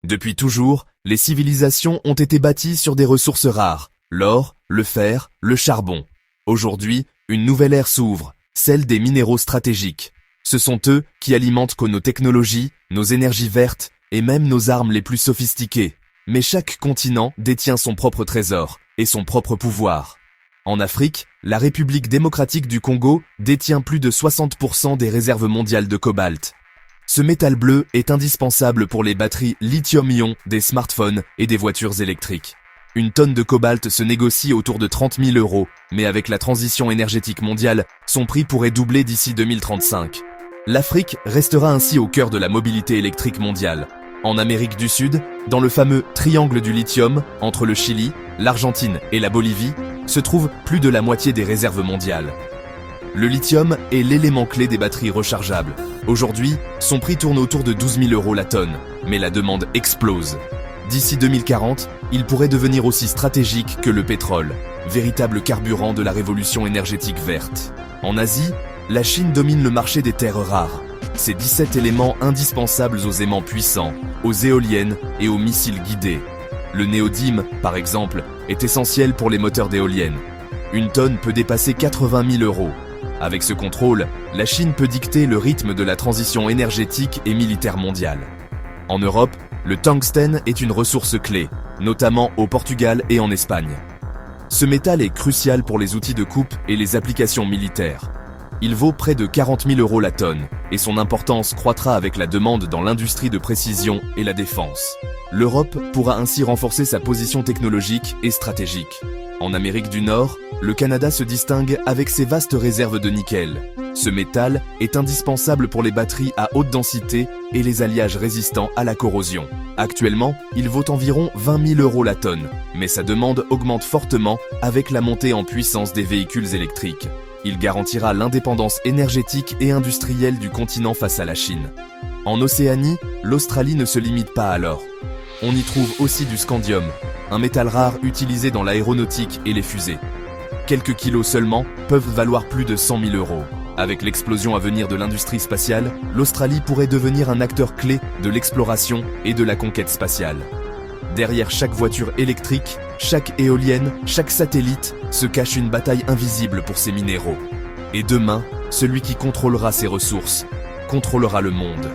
Depuis toujours, les civilisations ont été bâties sur des ressources rares, l'or, le fer, le charbon. Aujourd'hui, une nouvelle ère s'ouvre, celle des minéraux stratégiques. Ce sont eux qui alimentent nos technologies, nos énergies vertes et même nos armes les plus sophistiquées. Mais chaque continent détient son propre trésor et son propre pouvoir. En Afrique, la République démocratique du Congo détient plus de 60% des réserves mondiales de cobalt. Ce métal bleu est indispensable pour les batteries lithium-ion des smartphones et des voitures électriques. Une tonne de cobalt se négocie autour de 30 000 €, mais avec la transition énergétique mondiale, son prix pourrait doubler d'ici 2035. L'Afrique restera ainsi au cœur de la mobilité électrique mondiale. En Amérique du Sud, dans le fameux triangle du lithium, entre le Chili, l'Argentine et la Bolivie, se trouve plus de la moitié des réserves mondiales. Le lithium est l'élément clé des batteries rechargeables. Aujourd'hui, son prix tourne autour de 12 000 € la tonne, mais la demande explose. D'ici 2040, il pourrait devenir aussi stratégique que le pétrole, véritable carburant de la révolution énergétique verte. En Asie, la Chine domine le marché des terres rares. Ces 17 éléments indispensables aux aimants puissants, aux éoliennes et aux missiles guidés. Le néodyme, par exemple, est essentiel pour les moteurs d'éoliennes. Une tonne peut dépasser 80 000 €. Avec ce contrôle, la Chine peut dicter le rythme de la transition énergétique et militaire mondiale. En Europe, le tungstène est une ressource clé, notamment au Portugal et en Espagne. Ce métal est crucial pour les outils de coupe et les applications militaires. Il vaut près de 40 000 € la tonne, et son importance croîtra avec la demande dans l'industrie de précision et la défense. L'Europe pourra ainsi renforcer sa position technologique et stratégique. En Amérique du Nord, le Canada se distingue avec ses vastes réserves de nickel. Ce métal est indispensable pour les batteries à haute densité et les alliages résistants à la corrosion. Actuellement, il vaut environ 20 000 € la tonne, mais sa demande augmente fortement avec la montée en puissance des véhicules électriques. Il garantira l'indépendance énergétique et industrielle du continent face à la Chine. En Océanie, l'Australie ne se limite pas à l'or. On y trouve aussi du scandium, un métal rare utilisé dans l'aéronautique et les fusées. Quelques kilos seulement peuvent valoir plus de 100 000 €. Avec l'explosion à venir de l'industrie spatiale, l'Australie pourrait devenir un acteur clé de l'exploration et de la conquête spatiale. Derrière chaque voiture électrique, chaque éolienne, chaque satellite, se cache une bataille invisible pour ces minéraux. Et demain, celui qui contrôlera ces ressources, contrôlera le monde.